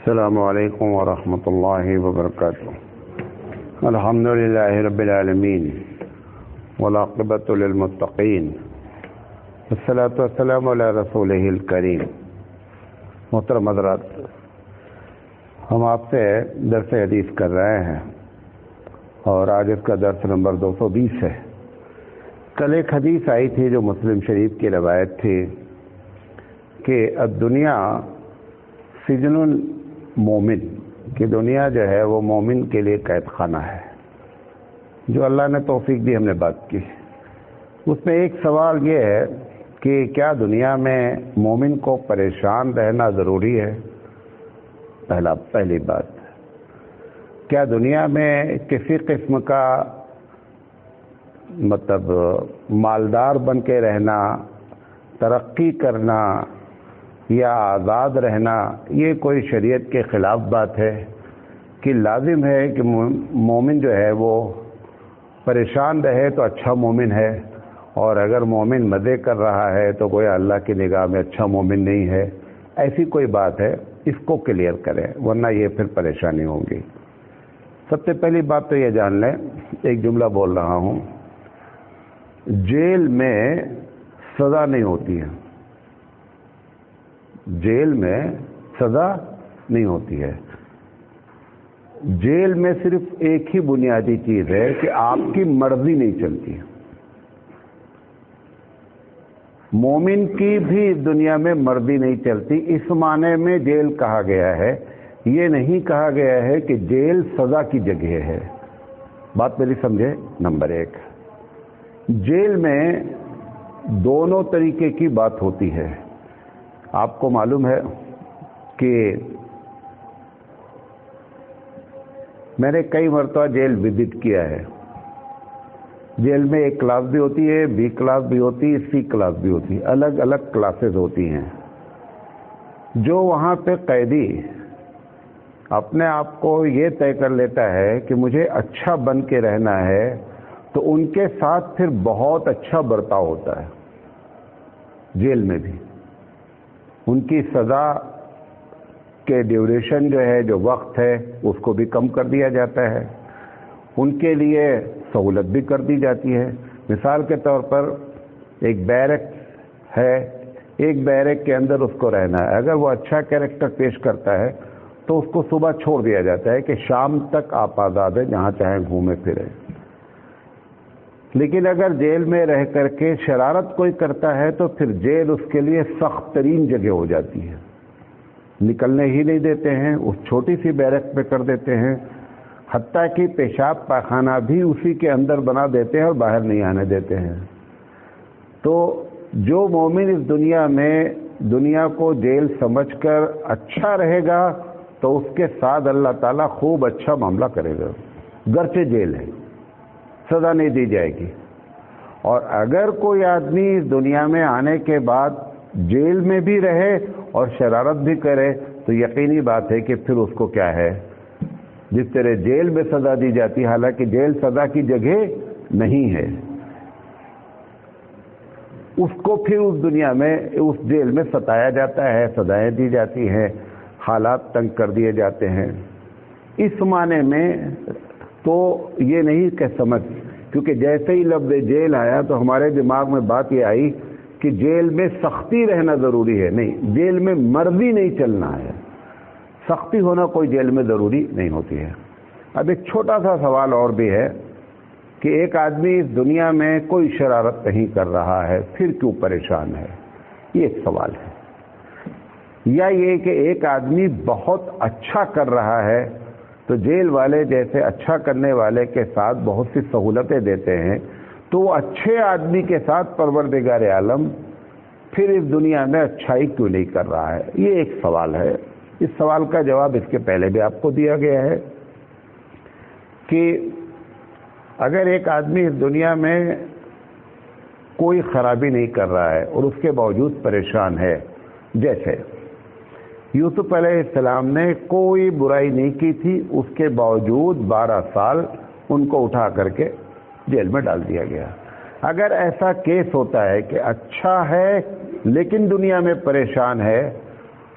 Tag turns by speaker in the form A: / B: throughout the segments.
A: السلام علیکم ورحمۃ اللہ وبرکاتہ۔ الحمد للہ رب العالمین والعاقبۃ للمتقین والصلاۃ والسلام علی رسولہ الکریم۔ محترم حضرات، ہم آپ سے درس حدیث کر رہے ہیں اور آج اس کا درس نمبر 220 ہے۔ کل ایک حدیث آئی تھی جو مسلم شریف کی روایت تھی کہ الدنیا سجن المومن، کہ دنیا جو ہے وہ مومن کے لیے قید خانہ ہے۔ جو اللہ نے توفیق دی ہم نے بات کی، اس میں ایک سوال یہ ہے کہ کیا دنیا میں مومن کو پریشان رہنا ضروری ہے؟ پہلی بات، کیا دنیا میں کسی قسم کا مالدار بن کے رہنا، ترقی کرنا یا آزاد رہنا یہ کوئی شریعت کے خلاف بات ہے کہ لازم ہے کہ مومن جو ہے وہ پریشان رہے تو اچھا مومن ہے، اور اگر مومن مزے کر رہا ہے تو کوئی اللہ کی نگاہ میں اچھا مومن نہیں ہے؟ ایسی کوئی بات ہے، اس کو کلیئر کریں ورنہ یہ پھر پریشانی ہوگی۔ سب سے پہلی بات تو یہ جان لیں، ایک جملہ بول رہا ہوں، جیل میں سزا نہیں ہوتی ہے، جیل میں سزا نہیں ہوتی ہے۔ جیل میں صرف ایک ہی بنیادی چیز ہے کہ آپ کی مرضی نہیں چلتی۔ مومن کی بھی دنیا میں مرضی نہیں چلتی، اس معنی میں جیل کہا گیا ہے، یہ نہیں کہا گیا ہے کہ جیل سزا کی جگہ ہے۔ بات میری سمجھے؟ نمبر ایک، جیل میں دونوں طریقے کی بات ہوتی ہے۔ آپ کو معلوم ہے کہ میں نے کئی مرتبہ جیل وزٹ کیا ہے۔ جیل میں ایک کلاس بھی ہوتی ہے، بی کلاس بھی ہوتی ہے، سی کلاس بھی ہوتی ہے، الگ الگ کلاسز ہوتی ہیں۔ جو وہاں پہ قیدی اپنے آپ کو یہ طے کر لیتا ہے کہ مجھے اچھا بن کے رہنا ہے تو ان کے ساتھ پھر بہت اچھا برتاؤ ہوتا ہے۔ جیل میں بھی ان کی سزا کے ڈیوریشن جو ہے، جو وقت ہے، اس کو بھی کم کر دیا جاتا ہے، ان کے لیے سہولت بھی کر دی جاتی ہے۔ مثال کے طور پر ایک بیرک ہے، ایک بیرک کے اندر اس کو رہنا ہے، اگر وہ اچھا کیریکٹر پیش کرتا ہے تو اس کو صبح چھوڑ دیا جاتا ہے کہ شام تک آپ آزاد ہیں، جہاں چاہیں گھومے پھریں۔ لیکن اگر جیل میں رہ کر کے شرارت کوئی کرتا ہے تو پھر جیل اس کے لیے سخت ترین جگہ ہو جاتی ہے، نکلنے ہی نہیں دیتے ہیں، اس چھوٹی سی بیرک پہ کر دیتے ہیں، حتیٰ کہ پیشاب پاخانہ بھی اسی کے اندر بنا دیتے ہیں اور باہر نہیں آنے دیتے ہیں۔ تو جو مومن اس دنیا میں دنیا کو جیل سمجھ کر اچھا رہے گا تو اس کے ساتھ اللہ تعالیٰ خوب اچھا معاملہ کرے گا، گرچہ جیل ہے، سزا نہیں دی جائے گی۔ اور اگر کوئی آدمی اس دنیا میں آنے کے بعد جیل میں بھی رہے اور شرارت بھی کرے تو یقینی بات ہے کہ پھر اس کو کیا ہے، جس طرح جیل میں سزا دی جاتی، حالانکہ جیل سزا کی جگہ نہیں ہے، اس کو پھر اس دنیا میں اس جیل میں ستایا جاتا ہے، سزائیں دی جاتی ہیں، حالات تنگ کر دیے جاتے ہیں۔ اس معنی میں تو یہ نہیں کہ سمجھ، کیونکہ جیسے ہی لفظ جیل آیا تو ہمارے دماغ میں بات یہ آئی کہ جیل میں سختی رہنا ضروری ہے۔ نہیں، جیل میں مرضی نہیں چلنا ہے، سختی ہونا کوئی جیل میں ضروری نہیں ہوتی ہے۔ اب ایک چھوٹا سا سوال اور بھی ہے کہ ایک آدمی اس دنیا میں کوئی شرارت نہیں کر رہا ہے، پھر کیوں پریشان ہے؟ یہ ایک سوال ہے۔ یا یہ کہ ایک آدمی بہت اچھا کر رہا ہے تو جیل والے جیسے اچھا کرنے والے کے ساتھ بہت سی سہولتیں دیتے ہیں، تو وہ اچھے آدمی کے ساتھ پروردگار عالم پھر اس دنیا میں اچھائی کیوں نہیں کر رہا ہے؟ یہ ایک سوال ہے۔ اس سوال کا جواب اس کے پہلے بھی آپ کو دیا گیا ہے کہ اگر ایک آدمی اس دنیا میں کوئی خرابی نہیں کر رہا ہے اور اس کے باوجود پریشان ہے، جیسے یوسف علیہ السلام نے کوئی برائی نہیں کی تھی، اس کے باوجود 12 سال ان کو اٹھا کر کے جیل میں ڈال دیا گیا۔ اگر ایسا کیس ہوتا ہے کہ اچھا ہے لیکن دنیا میں پریشان ہے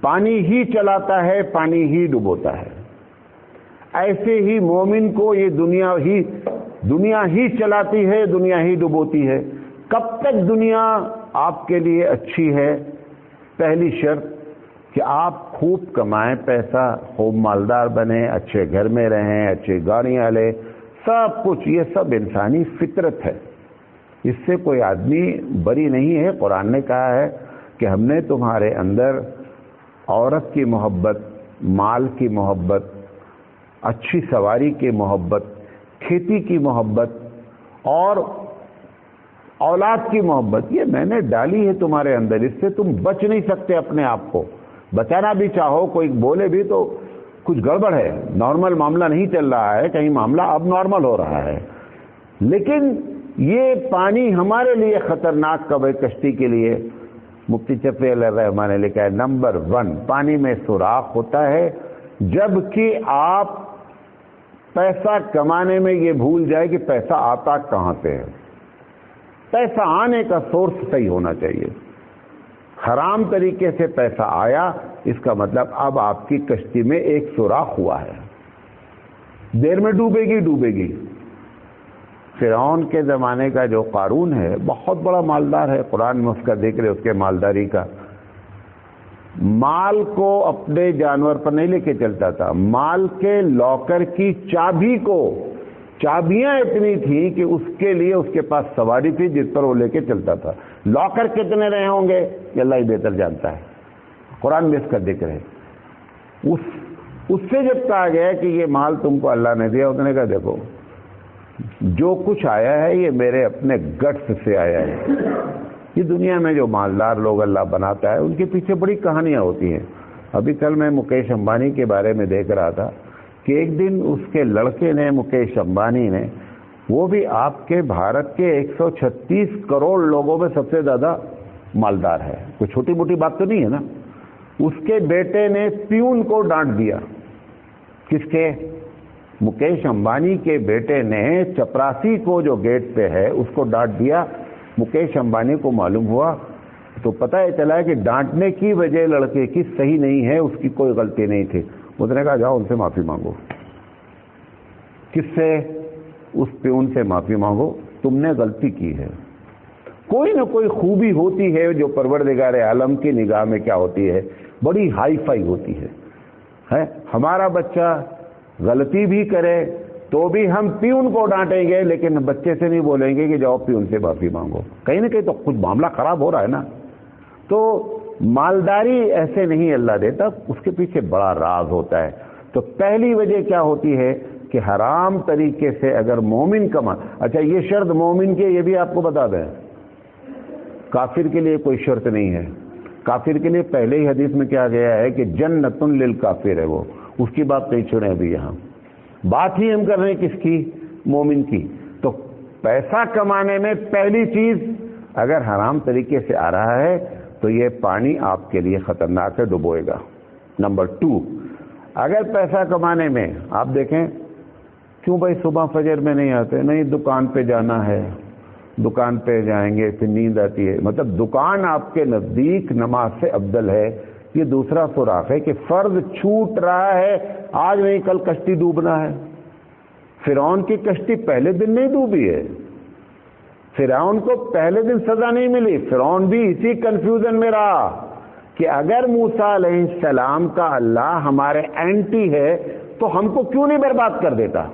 A: پانی ہی چلاتا ہے، پانی ہی ڈبوتا ہے۔ ایسے ہی مومن کو یہ دنیا ہی چلاتی ہے، دنیا ہی ڈبوتی ہے۔ کب تک دنیا آپ کے لیے اچھی ہے؟ پہلی شرط کہ آپ خوب کمائیں پیسہ، خوب مالدار بنیں، اچھے گھر میں رہیں، اچھی گاڑیاں لیں، سب کچھ، یہ سب انسانی فطرت ہے، اس سے کوئی آدمی بری نہیں ہے۔ قرآن نے کہا ہے کہ ہم نے تمہارے اندر عورت کی محبت، مال کی محبت، اچھی سواری کی محبت، کھیتی کی محبت اور اولاد کی محبت، یہ میں نے ڈالی ہے تمہارے اندر، اس سے تم بچ نہیں سکتے اپنے آپ کو۔ بچانا بھی چاہو، کوئی بولے بھی تو کچھ گڑبڑ ہے، نارمل معاملہ نہیں چل رہا ہے، کہیں معاملہ اب نارمل ہو رہا ہے۔ لیکن یہ پانی ہمارے لیے خطرناک کب ہے کشتی کے لیے؟ مفتی شفیع علیہ الرحمٰن نے لکھا ہے نمبر 1 پانی میں سوراخ ہوتا ہے جب کہ آپ پیسہ کمانے میں یہ بھول جائے کہ پیسہ آتا کہاں سے ہے۔ پیسہ آنے کا سورس صحیح ہونا چاہیے۔ حرام طریقے سے پیسہ آیا، اس کا مطلب اب آپ کی کشتی میں ایک سوراخ ہوا ہے، دیر میں ڈوبے گی۔ فرعون کے زمانے کا جو قارون ہے بہت بڑا مالدار ہے، قرآن میں اس کا ذکر ہے، اس کے مالداری کا۔ مال کو اپنے جانور پر نہیں لے کے چلتا تھا، مال کے لاکر کی چابیاں اتنی تھیں کہ اس کے لیے اس کے پاس سواری تھی جس پر وہ لے کے چلتا تھا۔ لاکر کتنے رہے ہوں گے یہ اللہ ہی بہتر جانتا ہے، قرآن میں اس کا ذکر ہے۔ اس سے جب کہا گیا کہ یہ مال تم کو اللہ نے دیا، اس نے کہا دیکھو جو کچھ آیا ہے یہ میرے اپنے گٹس سے آیا ہے۔ یہ دنیا میں جو مالدار لوگ اللہ بناتا ہے ان کے پیچھے بڑی کہانیاں ہوتی ہیں۔ ابھی کل میں مکیش امبانی کے بارے میں دیکھ رہا تھا کہ ایک دن اس کے لڑکے نے، مکیش امبانی نے، وہ بھی آپ کے بھارت کے 136 کروڑ لوگوں میں سب سے زیادہ مالدار ہے، کوئی چھوٹی موٹی بات تو نہیں ہے نا۔ اس کے بیٹے نے پیون کو ڈانٹ دیا۔ کس کے؟ مکیش امبانی کے بیٹے نے چپراسی کو جو گیٹ پہ ہے اس کو ڈانٹ دیا۔ مکیش امبانی کو معلوم ہوا تو پتہ یہ چلا کہ ڈانٹنے کی وجہ لڑکے کی صحیح نہیں ہے، اس کی کوئی غلطی نہیں تھی۔ اس نے کہا جاؤ ان سے معافی مانگو۔ کس سے؟ اس پیون سے معافی مانگو، تم نے غلطی کی ہے۔ کوئی نہ کوئی خوبی ہوتی ہے جو پروردگار عالم کی نگاہ میں کیا ہوتی ہے، بڑی ہائی فائی ہوتی ہے۔ ہمارا بچہ غلطی بھی کرے تو بھی ہم پیون کو ڈانٹیں گے، لیکن بچے سے نہیں بولیں گے کہ جاؤ پیون سے معافی مانگو۔ کہیں نہ کہیں تو کچھ معاملہ خراب ہو رہا ہے نا۔ تو مالداری ایسے نہیں اللہ دیتا، اس کے پیچھے بڑا راز ہوتا ہے۔ تو پہلی وجہ کیا ہوتی ہے کہ حرام طریقے سے اگر مومن کما، اچھا یہ شرط مومن کے، یہ بھی آپ کو بتا دیں، کافر کے لیے کوئی شرط نہیں ہے۔ کافر کے لیے پہلے ہی حدیث میں کیا گیا ہے کہ جنت للکافر ہے، وہ اس کی بات نہیں چھوڑیں ابھی یہاں، بات ہی ہم کر رہے ہیں کس کی؟ مومن کی۔ تو پیسہ کمانے میں پہلی چیز اگر حرام طریقے سے آ رہا ہے تو یہ پانی آپ کے لیے خطرناک ہے، ڈبوئے گا۔ نمبر 2، اگر پیسہ کمانے میں آپ دیکھیں کیوں بھائی صبح فجر میں نہیں آتے؟ نہیں دکان پہ جانا ہے، دکان پہ جائیں گے پھر نیند آتی ہے، مطلب دکان آپ کے نزدیک نماز سے افضل ہے۔ یہ دوسرا سوراخ ہے کہ فرض چھوٹ رہا ہے، آج نہیں کل کشتی ڈوبنا ہے۔ فرعون کی کشتی پہلے دن نہیں ڈوبی ہے، فرعون کو پہلے دن سزا نہیں ملی، فرعون بھی اسی کنفیوژن میں رہا کہ اگر موسیٰ علیہ السلام کا اللہ ہمارے اینٹی ہے تو ہم کو کیوں نہیں برباد کر دیتا؟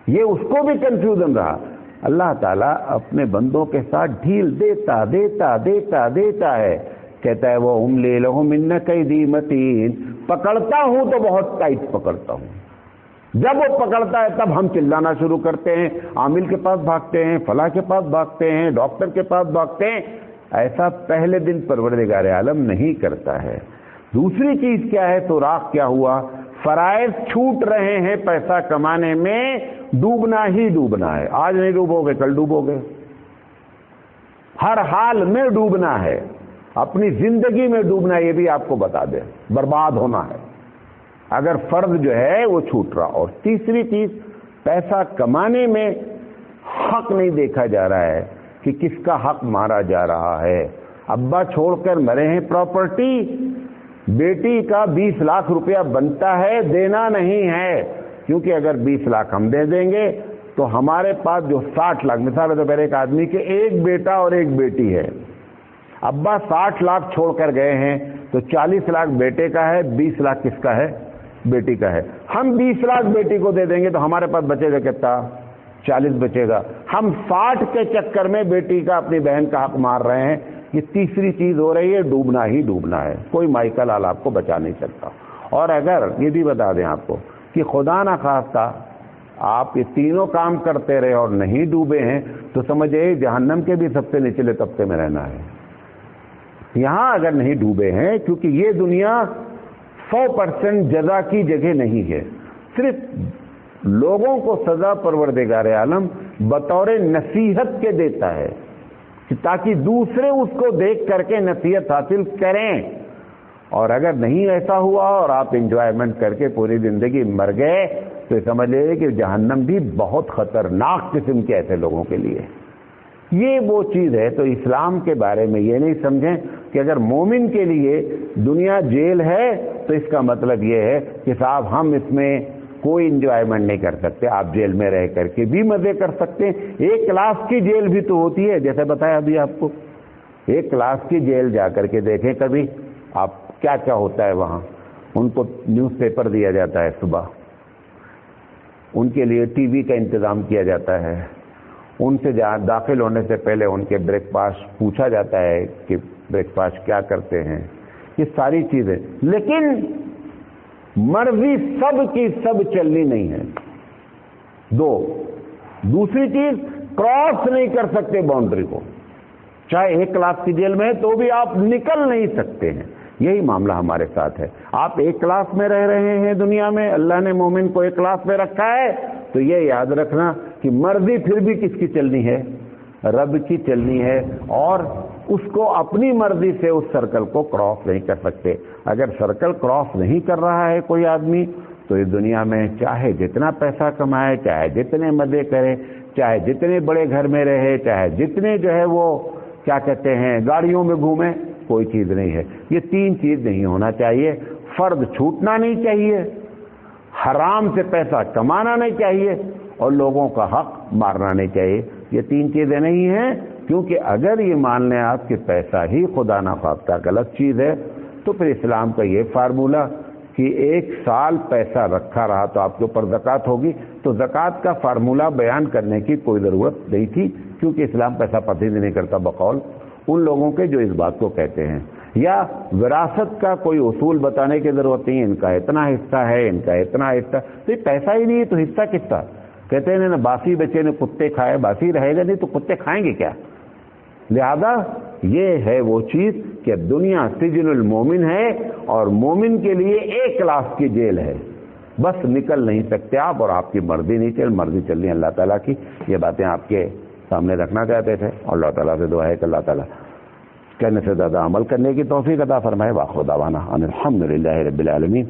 A: یہ اس کو بھی کنفیوژن رہا۔ اللہ تعالیٰ اپنے بندوں کے ساتھ ڈھیل دیتا دیتا دیتا دیتا ہے، کہتا ہے وہ املی لہم ان کیدی متین، پکڑتا ہوں تو بہت ٹائٹ پکڑتا ہوں۔ جب وہ پکڑتا ہے تب ہم چلانا شروع کرتے ہیں، عامل کے پاس بھاگتے ہیں، فلاں کے پاس بھاگتے ہیں، ڈاکٹر کے پاس بھاگتے ہیں۔ ایسا پہلے دن پروردگار عالم نہیں کرتا ہے۔ دوسری چیز کیا ہے؟ سوراخ کیا ہوا؟ فرائض چھوٹ رہے ہیں پیسہ کمانے میں، ڈوبنا ہی ڈوبنا ہے۔ آج نہیں ڈوبو گے کل ڈوبو گے، ہر حال میں ڈوبنا ہے، اپنی زندگی میں ڈوبنا، یہ بھی آپ کو بتا دیں، برباد ہونا ہے اگر فرض جو ہے وہ چھوٹ رہا۔ اور تیسری چیز، پیسہ کمانے میں حق نہیں دیکھا جا رہا ہے کہ کس کا حق مارا جا رہا ہے۔ ابا چھوڑ کر مرے ہیں پراپرٹی بیٹی کا 20 لاکھ روپیہ بنتا ہے، دینا نہیں ہے، کیونکہ اگر 20 لاکھ ہم دے دیں گے تو ہمارے پاس جو 60 لاکھ، مثال ہے تو پہلے ایک آدمی کے ایک بیٹا اور ایک بیٹی ہے، ابا 60 لاکھ چھوڑ کر گئے ہیں تو 40 لاکھ بیٹے کا ہے، 20 لاکھ کس کا ہے؟ بیٹی کا ہے۔ ہم 20 لاکھ بیٹی کو دے دیں گے تو ہمارے پاس بچے گا کتنا؟ 40 بچے گا۔ ہم 60 کے چکر میں بیٹی کا، اپنی بہن کا حق مار رہے ہیں۔ یہ تیسری چیز ہو رہی ہے، ڈوبنا ہی ڈوبنا ہے، کوئی مائی کا لال آپ کو بچا نہیں سکتا۔ اور اگر یہ بھی بتا دیں آپ کو کہ خدا نہ خواستہ آپ یہ تینوں کام کرتے رہے اور نہیں ڈوبے ہیں تو سمجھے جہنم کے بھی سب سے نچلے طبقے میں رہنا ہے۔ یہاں اگر نہیں ڈوبے ہیں، کیونکہ یہ دنیا 100% جزا کی جگہ نہیں ہے، صرف لوگوں کو سزا پروردگار عالم بطور نصیحت کے دیتا ہے تاکہ دوسرے اس کو دیکھ کر کے نصیحت حاصل کریں۔ اور اگر نہیں ایسا ہوا اور آپ انجوائمنٹ کر کے پوری زندگی مر گئے تو سمجھ لیجیے کہ جہنم بھی بہت خطرناک قسم کے ایسے لوگوں کے لیے۔ یہ وہ چیز ہے۔ تو اسلام کے بارے میں یہ نہیں سمجھیں کہ اگر مومن کے لیے دنیا جیل ہے تو اس کا مطلب یہ ہے کہ صاحب ہم اس میں کوئی انجوائمنٹ نہیں کر سکتے۔ آپ جیل میں رہ کر کے بھی مزے کر سکتے ہیں۔ 1 کلاس کی جیل بھی تو ہوتی ہے، جیسے بتایا ابھی آپ کو۔ 1 کلاس کی جیل جا کر کے دیکھیں کبھی آپ، کیا کیا ہوتا ہے وہاں۔ ان کو نیوز پیپر دیا جاتا ہے صبح، ان کے لیے ٹی وی کا انتظام کیا جاتا ہے، ان سے داخل ہونے سے پہلے ان کے بریک فاسٹ پوچھا جاتا ہے کہ بریک فاسٹ کیا کرتے ہیں، یہ ساری چیزیں۔ لیکن مرضی سب کی سب چلنی نہیں ہے۔ دوسری چیز، کراس نہیں کر سکتے باؤنڈری کو، چاہے 1 کلاس کی جیل میں ہے تو بھی آپ نکل نہیں سکتے ہیں۔ یہی معاملہ ہمارے ساتھ ہے۔ آپ 1 کلاس میں رہ رہے ہیں دنیا میں، اللہ نے مومن کو 1 کلاس میں رکھا ہے تو یہ یاد رکھنا کہ مرضی پھر بھی کس کی چلنی ہے؟ رب کی چلنی ہے، اور اس کو اپنی مرضی سے اس سرکل کو کراس نہیں کر سکتے۔ اگر سرکل کراس نہیں کر رہا ہے کوئی آدمی تو اس دنیا میں چاہے جتنا پیسہ کمائے، چاہے جتنے مزے کرے، چاہے جتنے بڑے گھر میں رہے، چاہے جتنے جو ہے وہ کیا کہتے ہیں گاڑیوں میں گھومے، کوئی چیز نہیں ہے۔ یہ 3 چیز نہیں ہونا چاہیے۔ فرض چھوٹنا نہیں چاہیے، حرام سے پیسہ کمانا نہیں چاہیے، اور لوگوں کا حق مارنا نہیں چاہیے۔ یہ 3 چیزیں نہیں ہیں، کیونکہ اگر یہ مان لیں آپ کہ پیسہ ہی خدا نخواستہ غلط چیز ہے تو پھر اسلام کا یہ فارمولہ کہ 1 سال پیسہ رکھا رہا تو آپ کے اوپر زکوٰۃ ہوگی، تو زکوٰۃ کا فارمولہ بیان کرنے کی کوئی ضرورت نہیں تھی، کیونکہ اسلام پیسہ پسند نہیں کرتا بقول ان لوگوں کے جو اس بات کو کہتے ہیں۔ یا وراثت کا کوئی اصول بتانے کی ضرورت نہیں، ان کا اتنا حصہ ہے، ان کا اتنا حصہ، تو یہ پیسہ ہی نہیں ہے تو حصہ کس کا؟ کہتے ہیں نا باسی بچے نے کتے کھائے، باسی رہے گا نہیں تو کتے کھائیں گے کیا؟ لہذا یہ ہے وہ چیز کہ دنیا سجن المومن ہے، اور مومن کے لیے 1 کلاس کی جیل ہے، بس نکل نہیں سکتے آپ، اور آپ کی مرضی نہیں مرضی چلنی اللہ تعالیٰ کی۔ یہ باتیں آپ کے سامنے رکھنا چاہتے تھے، اور اللہ تعالیٰ سے دعا ہے کہ اللہ تعالیٰ کہنے سے زیادہ عمل کرنے کی توفیق عطا فرمائے۔ وآخر دعوانا ان الحمد للہ رب العالمین۔